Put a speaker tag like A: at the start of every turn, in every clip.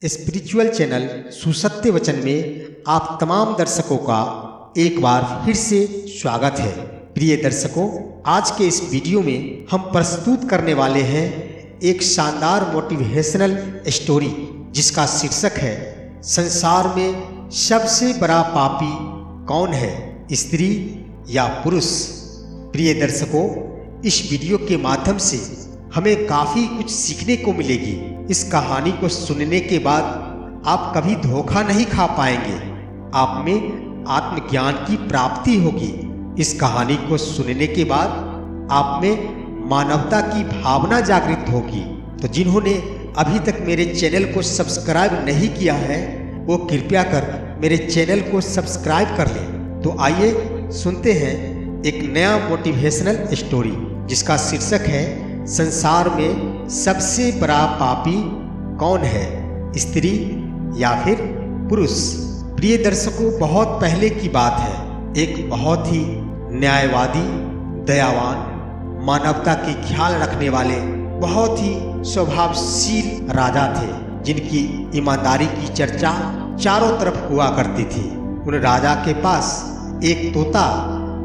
A: Spiritual channel सुसत्य वचन में आप तमाम दर्शकों का एक बार फिर से स्वागत है। प्रिय दर्शकों, आज के इस वीडियो में हम प्रस्तुत करने वाले हैं एक शानदार मोटिवेशनल स्टोरी जिसका शीर्षक है संसार में सबसे बड़ा पापी कौन है, स्त्री या पुरुष। प्रिय दर्शकों, इस वीडियो के माध्यम से हमें काफ़ी कुछ सीखने को मिलेगी। इस कहानी को सुनने के बाद आप कभी धोखा नहीं खा पाएंगे, आप में आत्मज्ञान की प्राप्ति होगी। इस कहानी को सुनने के बाद आप में मानवता की भावना जागृत होगी। तो जिन्होंने अभी तक मेरे चैनल को सब्सक्राइब नहीं किया है वो कृपया कर मेरे चैनल को सब्सक्राइब कर लें। तो आइए सुनते हैं एक नया मोटिवेशनल स्टोरी जिसका शीर्षक है संसार में सबसे बड़ा पापी कौन है, स्त्री या फिर पुरुष। प्रिय दर्शकों, बहुत पहले की बात है। एक बहुत ही न्यायवादी, दयावान, मानवता की ख्याल रखने वाले बहुत ही स्वभावशील राजा थे जिनकी ईमानदारी की चर्चा चारों तरफ हुआ करती थी। उन राजा के पास एक तोता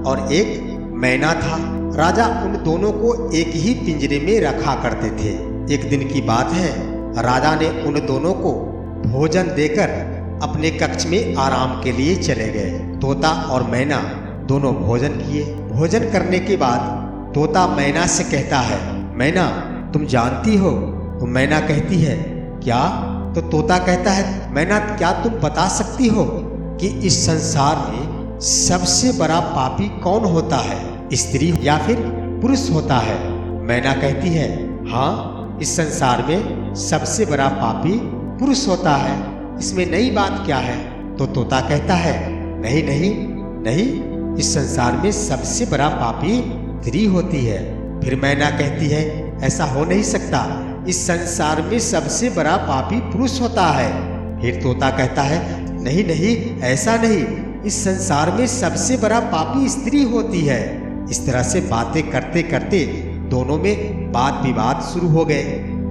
A: और एक मैना था। राजा उन दोनों को एक ही पिंजरे में रखा करते थे। एक दिन की बात है, राजा ने उन दोनों को भोजन देकर अपने कक्ष में आराम के लिए चले गए। तोता और मैना दोनों भोजन किए। भोजन करने के बाद तोता मैना से कहता है, मैना तुम जानती हो? तो मैना कहती है, क्या? तो तोता कहता है, मैना क्या तुम बता सकती हो कि इस संसार में सबसे बड़ा पापी कौन होता है, स्त्री या फिर पुरुष होता है? मैना कहती है, हाँ, इस संसार में सबसे बड़ा पापी पुरुष होता है, इसमें नई बात क्या है? तो तोता कहता है, नहीं नहीं नहीं, इस संसार में सबसे बड़ा पापी स्त्री होती है। फिर मैना कहती है, ऐसा हो नहीं सकता, इस संसार में सबसे बड़ा पापी पुरुष होता है। फिर तोता कहता है, नहीं नहीं, ऐसा नहीं, इस संसार में सबसे बड़ा पापी स्त्री होती है। इस तरह से बातें करते करते दोनों में वाद विवाद शुरू हो गए।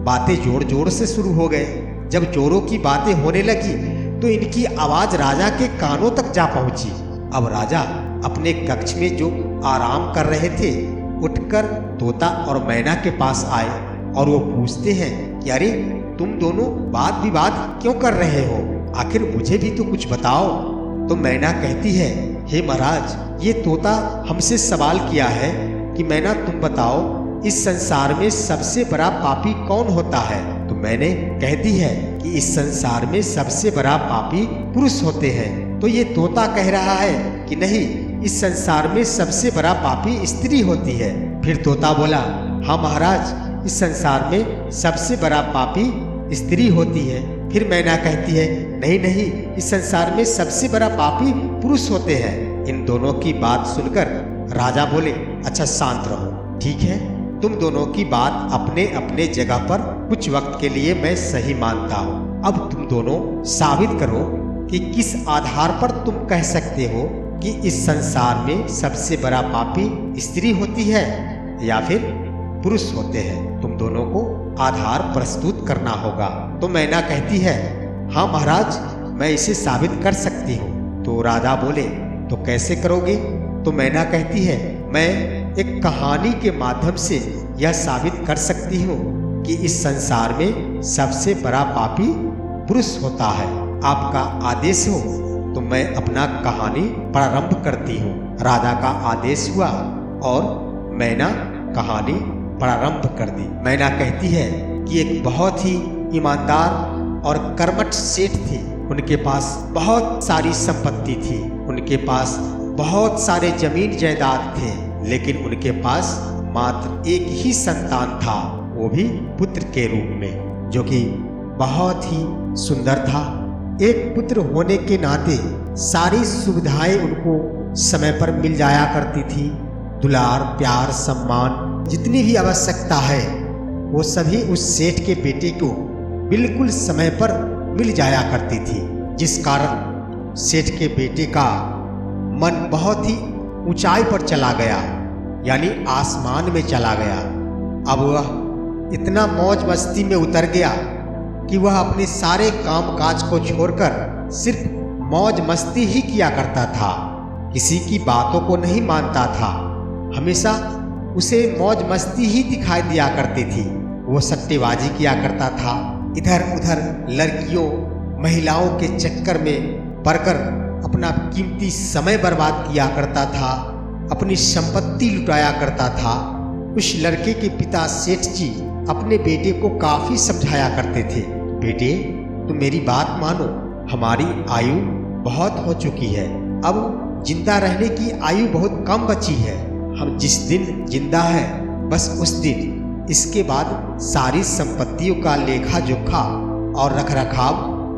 A: बातें जोर जोर से शुरू हो गए। जब जोरों की बातें होने लगी तो इनकी आवाज राजा के कानों तक जा पहुंची। अब राजा अपने कक्ष में जो आराम कर रहे थे उठकर तोता और मैना के पास आए और वो पूछते हैं कि अरे तुम दोनों वाद विवाद क्यों कर रहे हो, आखिर मुझे भी तो कुछ बताओ। तो मैना कहती है, हे महाराज, ये तोता हमसे सवाल किया है कि मैना तुम बताओ इस संसार में सबसे बड़ा पापी कौन होता है। तो मैंने कह दी है कि इस संसार में सबसे बड़ा पापी पुरुष होते हैं। तो ये तोता कह रहा है कि नहीं, इस संसार में सबसे बड़ा पापी स्त्री होती है। फिर तोता बोला, हाँ महाराज, इस संसार में सबसे बड़ा पापी स्त्री होती है। फिर मैना कहती है, नहीं नहीं, इस संसार में सबसे बड़ा पापी पुरुष होते हैं। इन दोनों की बात सुनकर राजा बोले, अच्छा शांत रहो, ठीक है, तुम दोनों की बात अपने अपने जगह पर कुछ वक्त के लिए मैं सही मानता हूँ। अब तुम दोनों साबित करो कि किस आधार पर तुम कह सकते हो कि इस संसार में सबसे बड़ा पापी स्त्री होती है या फिर पुरुष होते हैं। तुम दोनों को आधार प्रस्तुत करना होगा। तो मैना कहती है, हाँ महाराज, मैं इसे साबित कर सकती हूँ। तो राजा बोले, तो कैसे करोगे? तो मैना कहती है, मैं एक कहानी के माध्यम से यह साबित कर सकती हूँ कि इस संसार में सबसे बड़ा पापी पुरुष होता है। आपका आदेश हो तो मैं अपना कहानी प्रारंभ करती हूँ। राजा का आदेश हुआ और मैना कहानी प्रारंभ कर दी। मैना कहती है कि एक बहुत ही ईमानदार और कर्मठ सेठ थे। उनके पास बहुत सारी संपत्ति थी, उनके पास बहुत सारे जमीन जायदाद थे, लेकिन उनके पास मात्र एक ही संतान था, वो भी पुत्र के रूप में, जो कि बहुत ही सुंदर था। एक पुत्र होने के नाते सारी सुविधाएं उनको समय पर मिल जाया करती थी। दुलार, प्यार, सम्मान, जितनी भी आवश्यकता है वो सभी उस सेठ के बेटे को बिल्कुल समय पर मिल जाया करती थी, जिस कारण सेठ के बेटे का मन बहुत ही ऊंचाई पर चला गया, यानी आसमान में चला गया। अब वह इतना मौज मस्ती में उतर गया कि वह अपने सारे काम काज को छोड़कर सिर्फ मौज मस्ती ही किया करता था, किसी की बातों को नहीं मानता था। हमेशा उसे मौज मस्ती ही दिखाई दिया करती थी। वो सट्टेबाजी किया करता था, इधर उधर लड़कियों महिलाओं के चक्कर में पड़कर अपना कीमती समय बर्बाद किया करता था, अपनी संपत्ति लुटाया करता था। उस लड़के के पिता सेठ जी अपने बेटे को काफी समझाया करते थे, बेटे तुम मेरी बात मानो, हमारी आयु बहुत हो चुकी है, अब जिंदा रहने की आयु बहुत कम बची है। हम जिस दिन जिंदा है बस उस दिन, इसके बाद सारी संपत्तियों का लेखा जोखा और रखरखाव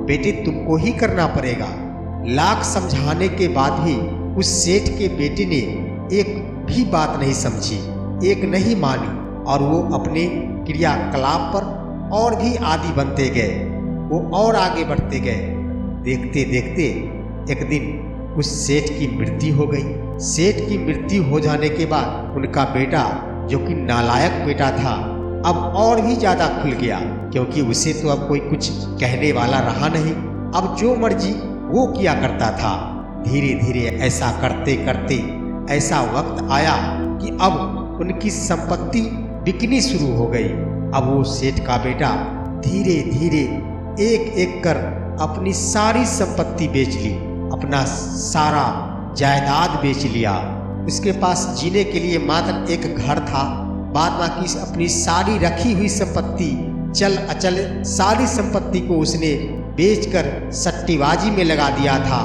A: बेटे तुमको ही करना पड़ेगा। लाख समझाने के बाद भी उस सेठ के बेटे ने एक भी बात नहीं समझी, एक नहीं मानी, और वो अपने क्रियाकलाप पर और भी आदी बनते गए। वो और आगे बढ़ते गए। देखते देखते एक दिन उस सेठ की मृत्यु हो गई। सेठ की मृत्यु हो जाने के बाद उनका बेटा, जो कि नालायक बेटा था, अब और भी ज्यादा खुल गया, क्योंकि उसे तो अब कोई कुछ कहने वाला रहा नहीं। अब जो मर्जी वो किया करता था। धीरे धीरे ऐसा करते करते ऐसा वक्त आया कि अब उनकी संपत्ति बिकनी शुरू हो गई। अब वो सेठ का बेटा धीरे धीरे एक एक कर अपनी सारी संपत्ति बेच ली, अपना सारा जायदाद बेच लिया। उसके पास जीने के लिए मात्र एक घर था, बाद बाकी अपनी सारी रखी हुई संपत्ति, चल अचल सारी संपत्ति को उसने बेचकर सट्टेबाजी में लगा दिया था,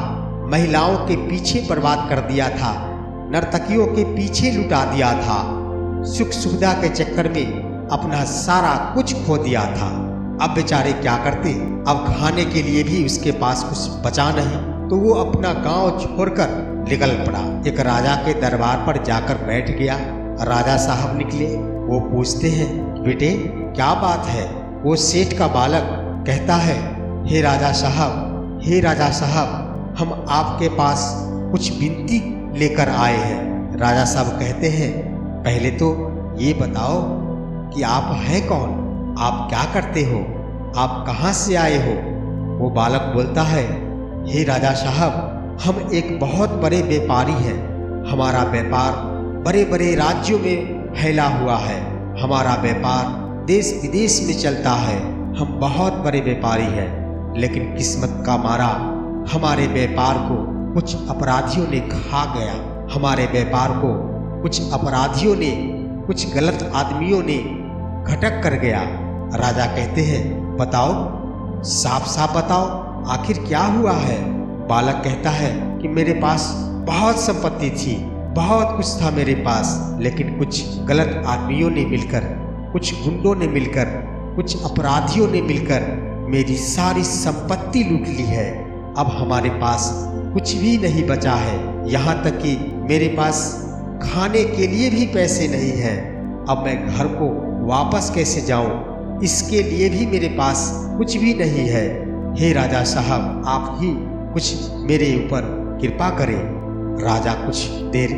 A: महिलाओं के पीछे बर्बाद कर दिया था, नर्तकियों के पीछे लुटा दिया था, सुख सुविधा के चक्कर में अपना सारा कुछ खो दिया था। अब बेचारे क्या करते, अब खाने के लिए भी उसके पास कुछ बचा नहीं, तो वो अपना गांव छोड़कर निकल पड़ा। एक राजा के दरबार पर जाकर बैठ गया। राजा साहब निकले। वो पूछते हैं, बेटे क्या बात है? वो सेठ का बालक कहता है, हे राजा साहब, हे राजा साहब, हम आपके पास कुछ विनती लेकर आए हैं। राजा साहब कहते हैं, पहले तो ये बताओ कि आप हैं कौन, आप क्या करते हो, आप कहाँ से आए हो? वो बालक बोलता है, हे राजा साहब, हम एक बहुत बड़े व्यापारी हैं, हमारा व्यापार बड़े बड़े राज्यों में फैला हुआ है, हमारा व्यापार देश विदेश में चलता है, हम बहुत बड़े व्यापारी हैं, लेकिन किस्मत का मारा हमारे व्यापार को कुछ अपराधियों ने खा गया, हमारे व्यापार को कुछ अपराधियों ने, कुछ गलत आदमियों ने घटक कर गया। राजा कहते हैं, बताओ, साफ साफ बताओ, आखिर क्या हुआ है? बालक कहता है कि मेरे पास बहुत संपत्ति थी, बहुत कुछ था मेरे पास, लेकिन कुछ गलत आदमियों ने मिलकर, कुछ गुंडों ने मिलकर, कुछ अपराधियों ने मिलकर मेरी सारी संपत्ति लूट ली है। अब हमारे पास कुछ भी नहीं बचा है, यहाँ तक कि मेरे पास खाने के लिए भी पैसे नहीं हैं। अब मैं घर को वापस कैसे जाऊं, इसके लिए भी मेरे पास कुछ भी नहीं है। हे राजा साहब, आप ही कुछ मेरे ऊपर कृपा करें। राजा कुछ देर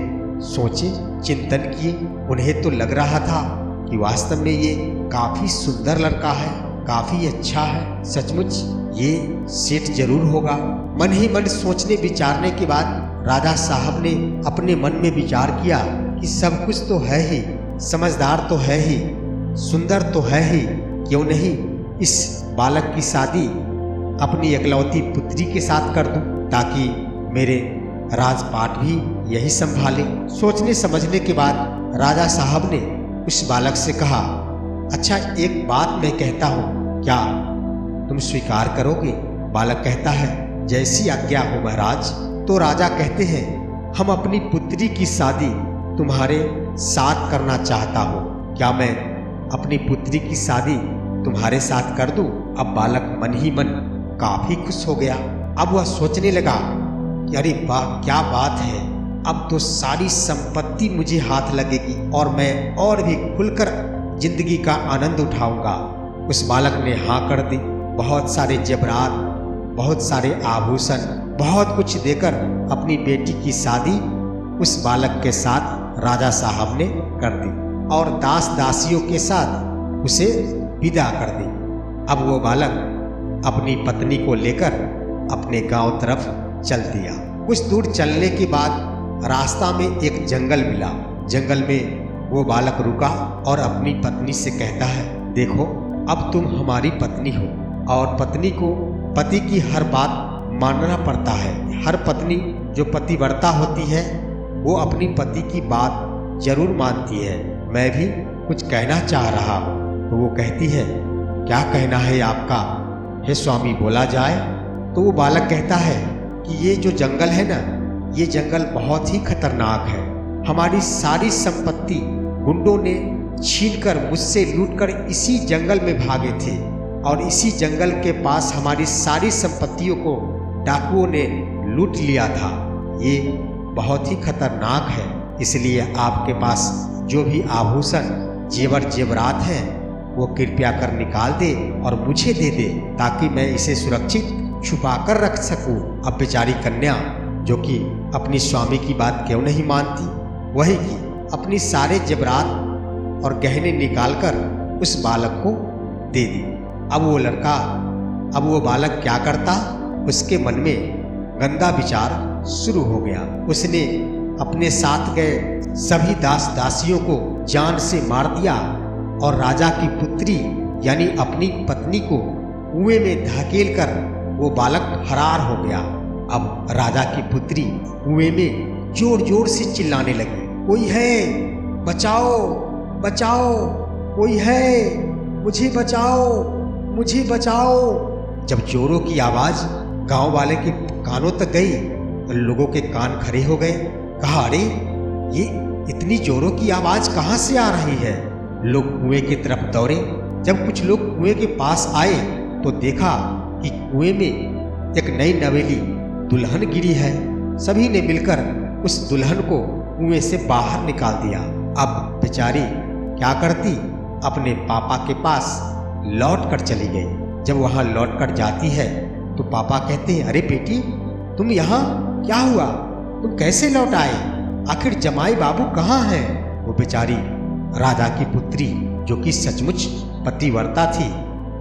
A: सोचे, चिंतन किए। उन्हें तो लग रहा था कि वास्तव में ये काफी सुंदर लड़का है, काफी अच्छा है, सचमुच ये सेठ जरूर होगा। मन ही मन सोचने विचारने के बाद राजा साहब ने अपने मन में विचार किया कि सब कुछ तो है ही, समझदार तो है ही, सुंदर तो है ही, क्यों नहीं इस बालक की शादी अपनी एकलौती पुत्री के साथ कर दूं, ताकि मेरे राजपाट भी यही संभाले। सोचने समझने के बाद राजा साहब ने उस बालक से कहा, अच्छा एक बात मैं कहता हूँ, क्या तुम स्वीकार करोगे? बालक कहता है, जैसी आज्ञा हो महाराज। तो राजा कहते हैं, हम अपनी पुत्री की शादी तुम्हारे साथ करना चाहता हूँ, क्या मैं अपनी पुत्री की शादी तुम्हारे साथ कर दूं? अब बालक मन ही मन काफी खुश हो गया। अब वह सोचने लगा कि अरे वाह क्या बात है, अब तो सारी संपत्ति मुझे हाथ लगेगी और मैं और भी खुलकर जिंदगी का आनंद उठाऊंगा। उस बालक ने हाँ कर दी। बहुत सारे जेवरात, बहुत सारे आभूषण, बहुत कुछ देकर अपनी बेटी की शादी उस बालक के साथ राजा साहब ने कर दी और दास दासियों के साथ उसे विदा कर दी। अब वो बालक अपनी पत्नी को लेकर अपने गांव तरफ चल दिया। कुछ दूर चलने के बाद रास्ता में एक जंगल मिला। जंगल में वो बालक रुका और अपनी पत्नी से कहता है, देखो अब तुम हमारी पत्नी हो और पत्नी को पति की हर बात मानना पड़ता है। हर पत्नी जो पतिव्रता होती है वो अपनी पति की बात जरूर मानती है। मैं भी कुछ कहना चाह रहा हूँ। तो वो कहती है, क्या कहना है आपका, हे स्वामी बोला जाए। तो वो बालक कहता है कि ये जो जंगल है ना, ये जंगल बहुत ही खतरनाक है। हमारी सारी संपत्ति गुंडों ने छीनकर मुझसे लूटकर इसी जंगल में भागे थे और इसी जंगल के पास हमारी सारी संपत्तियों को डाकुओं ने लूट लिया था। ये बहुत ही खतरनाक है, इसलिए आपके पास जो भी आभूषण जेवर जेवरात हैं वो कृपया कर निकाल दे और मुझे दे दे, ताकि मैं इसे सुरक्षित छुपा कर रख सकूं। अब बेचारी कन्या जो कि अपनी स्वामी की बात क्यों नहीं मानती, वही की अपनी सारे जेवरात और गहने निकालकर उस बालक को दे दी। अब वो बालक क्या करता, उसके मन में गंदा विचार शुरू हो गया। उसने अपने साथ गए सभी दास दासियों को जान से मार दिया और राजा की पुत्री यानी अपनी पत्नी को कुएं में धकेल कर वो बालक फरार हो गया। अब राजा की पुत्री कुएं में जोर जोर से चिल्लाने लगी, कोई है, बचाओ बचाओ, कोई है, मुझे बचाओ मुझे बचाओ। जब चोरों की आवाज गांव वाले के कानों तक गई, लोगों के कान खड़े हो गए। कहा, अरे ये इतनी जोरों की आवाज कहाँ से आ रही है। लोग कुएं की तरफ दौड़े। जब कुछ लोग कुएं के पास आए तो देखा कि कुएं में एक नई नवेली दुल्हन गिरी है। सभी ने मिलकर उस दुल्हन को कुएं से बाहर निकाल दिया। अब बेचारी क्या करती, अपने पापा के पास लौट कर चली गई। जब वहां लौट कर जाती है तो पापा कहते हैं, अरे बेटी तुम यहाँ क्या हुआ, तुम कैसे लौट आए, आखिर जमाई बाबू कहाँ हैं। वो बेचारी राजा की पुत्री जो कि सचमुच पतिव्रता थी,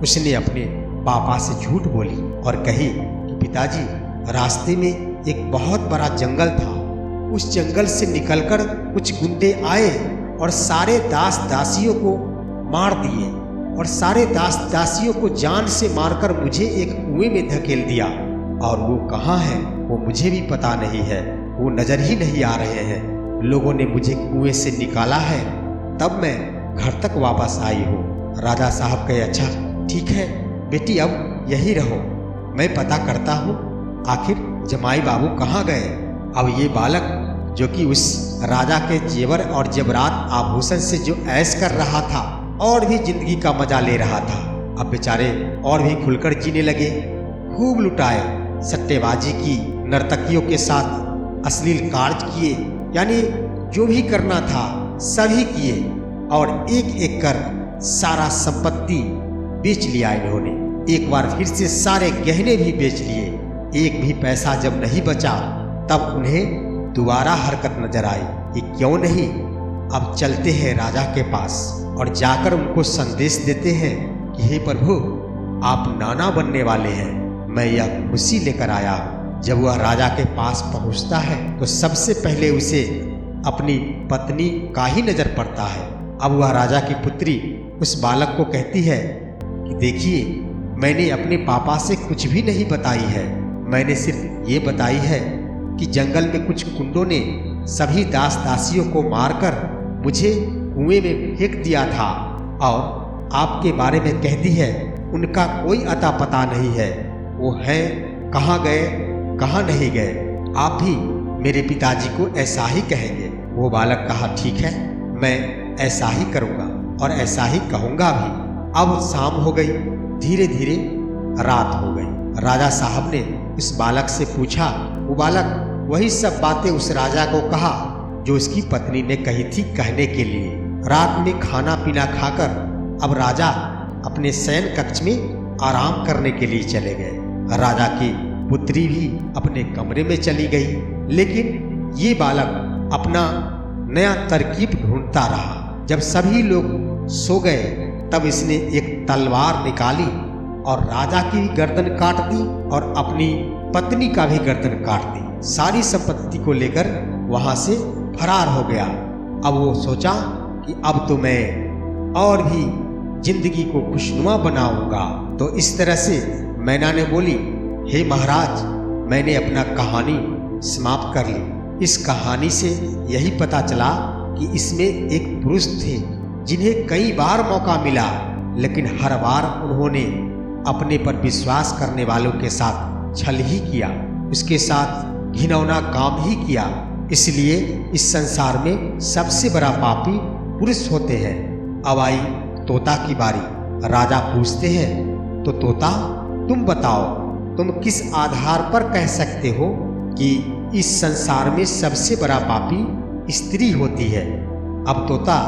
A: उसने अपने पापा से झूठ बोली और कही कि पिताजी, रास्ते में एक बहुत बड़ा जंगल था, उस जंगल से निकलकर कुछ गुंडे आए और सारे दास दासियों को मार दिए और सारे दास दासियों को जान से मारकर मुझे एक कुएं में धकेल दिया और वो कहाँ है वो मुझे भी पता नहीं है, वो नजर ही नहीं आ रहे हैं। लोगों ने मुझे कुएं से निकाला है, तब मैं घर तक वापस आई हूँ। राजा साहब कहे, अच्छा ठीक है बेटी, अब यही रहो, मैं पता करता हूँ आखिर जमाई बाबू कहाँ गए। अब ये बालक जो कि उस राजा के जेवर और जेवरात आभूषण से जो ऐश कर रहा था और भी जिंदगी का मजा ले रहा था, अब बेचारे और भी खुलकर जीने लगे। खूब लुटाए, सट्टेबाजी की, नर्तकियों के साथ अश्लील कार्य किए, यानी जो भी करना था सभी किए और एक एक कर सारा संपत्ति बेच लिया इन्होंने। एक बार फिर से सारे गहने भी बेच लिए। एक भी पैसा जब नहीं बचा तब उन्हें दोबारा हरकत नजर आई कि क्यों नहीं, अब चलते हैं राजा के पास और जाकर उनको संदेश देते हैं कि हे प्रभु, आप नाना बनने वाले हैं, मैं यह खुशी लेकर आया हूँ। जब वह राजा के पास पहुँचता है तो सबसे पहले उसे अपनी पत्नी का ही नजर पड़ता है। अब वह राजा की पुत्री उस बालक को कहती है कि देखिए, मैंने अपने पापा से कुछ भी नहीं बताई है, मैंने सिर्फ ये बताई है कि जंगल में कुछ गुंडों ने सभी दास दासियों को मारकर मुझे कुएं में फेंक दिया था और आपके बारे में कहती है उनका कोई अता पता नहीं है, वो हैं कहाँ गए कहाँ नहीं गए, आप भी मेरे पिताजी को ऐसा ही कहेंगे। वो बालक कहा, ठीक है, मैं ऐसा ही करूँगा और ऐसा ही कहूँगा भी। अब शाम हो गई, धीरे धीरे रात हो गई। राजा साहब ने उस बालक से पूछा। वो बालक वही सब बातें उस राजा को कहा जो उसकी पत्नी ने कही थी कहने के लिए। रात में खाना पीना खाकर अब राजा अपने शयन कक्ष में आराम करने के लिए चले गए। राजा की पुत्री भी अपने कमरे में चली गई, लेकिन ये बालक अपना नया तरकीब ढूंढता रहा। जब सभी लोग सो गए तब इसने एक तलवार निकाली और राजा की भी गर्दन काट दी और अपनी पत्नी का भी गर्दन काट दी। सारी संपत्ति को लेकर वहां से फरार हो गया। अब वो सोचा कि अब तो मैं और भी जिंदगी को खुशनुमा बनाऊंगा। तो इस तरह से मैना ने बोली, हे महाराज, मैंने अपना कहानी समाप्त कर ली। इस कहानी से यही पता चला कि इसमें एक पुरुष थे जिन्हें कई बार मौका मिला, लेकिन हर बार उन्होंने अपने पर विश्वास करने वालों के साथ छल ही किया, उसके साथ घिनौना काम ही किया। इसलिए इस संसार में सबसे बड़ा पापी पुरुष होते हैं। अब आई तोता की बारी। राजा पूछते हैं, तो तोता, तुम बताओ, तुम किस आधार पर कह सकते हो कि इस संसार में सबसे बड़ा पापी स्त्री होती है? अब तोता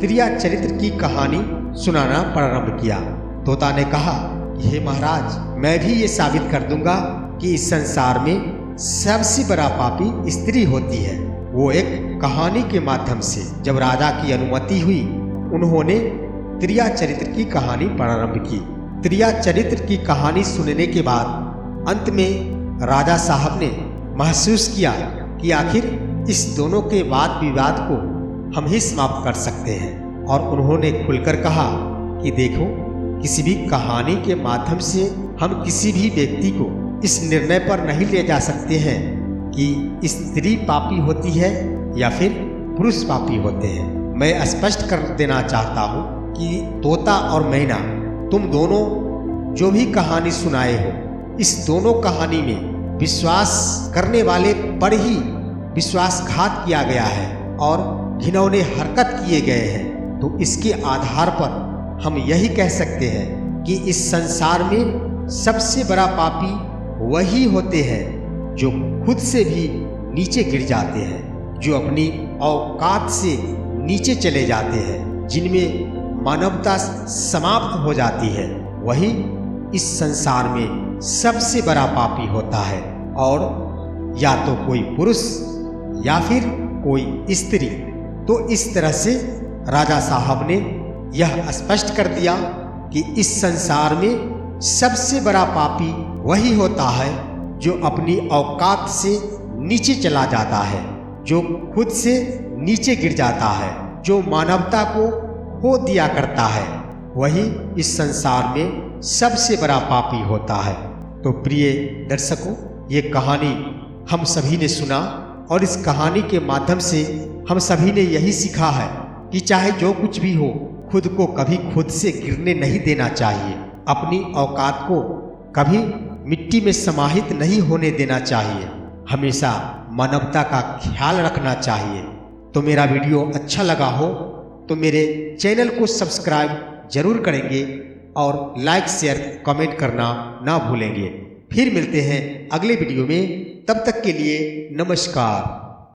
A: त्रिया चरित्र की कहानी सुनाना प्रारंभ किया। तोता ने कहा, हे महाराज, मैं भी ये साबित कर दूंगा कि इस संसार में सबसे बड़ा पापी स्त्री होती है। वो एक कहानी के माध्यम से। जब राजा की अनुमति हुई, उन्होंने त्रिया चरित्र की कहानी प्रारंभ की। त्रिया चरित्र की कहानी सुनने के बाद अंत में राजा साहब ने महसूस किया कि आखिर इस दोनों के वाद विवाद को हम ही समाप्त कर सकते हैं। और उन्होंने खुलकर कहा कि देखो, किसी भी कहानी के माध्यम से हम किसी भी व्यक्ति को इस निर्णय पर नहीं ले जा सकते हैं कि स्त्री पापी होती है या फिर पुरुष पापी होते हैं। मैं स्पष्ट कर देना चाहता हूँ कि तोता और मैना, तुम दोनों जो भी कहानी सुनाए हो, इस दोनों कहानी में विश्वास करने वाले पर ही विश्वासघात किया गया है और घिनौने हरकत किए गए हैं। तो इसके आधार पर हम यही कह सकते हैं कि इस संसार में सबसे बड़ा पापी वही होते हैं जो खुद से भी नीचे गिर जाते हैं, जो अपनी औकात से नीचे चले जाते हैं, जिनमें मानवता समाप्त हो जाती है। वही इस संसार में सबसे बड़ा पापी होता है। और या तो कोई पुरुष या फिर कोई स्त्री। तो इस तरह से राजा साहब ने यह स्पष्ट कर दिया कि इस संसार में सबसे बड़ा पापी वही होता है जो अपनी औकात से नीचे चला जाता है, जो खुद से नीचे गिर जाता है, जो मानवता को खो दिया करता है। वही इस संसार में सबसे बड़ा पापी होता है। तो प्रिय दर्शकों, ये कहानी हम सभी ने सुना और इस कहानी के माध्यम से हम सभी ने यही सीखा है कि चाहे जो कुछ भी हो, खुद को कभी खुद से गिरने नहीं देना चाहिए। अपनी औकात को कभी मिट्टी में समाहित नहीं होने देना चाहिए। हमेशा मानवता का ख्याल रखना चाहिए। तो मेरा वीडियो अच्छा लगा हो तो मेरे चैनल को सब्सक्राइब जरूर करेंगे और लाइक, शेयर, कमेंट करना ना भूलेंगे। फिर मिलते हैं अगले वीडियो में। तब तक के लिए नमस्कार।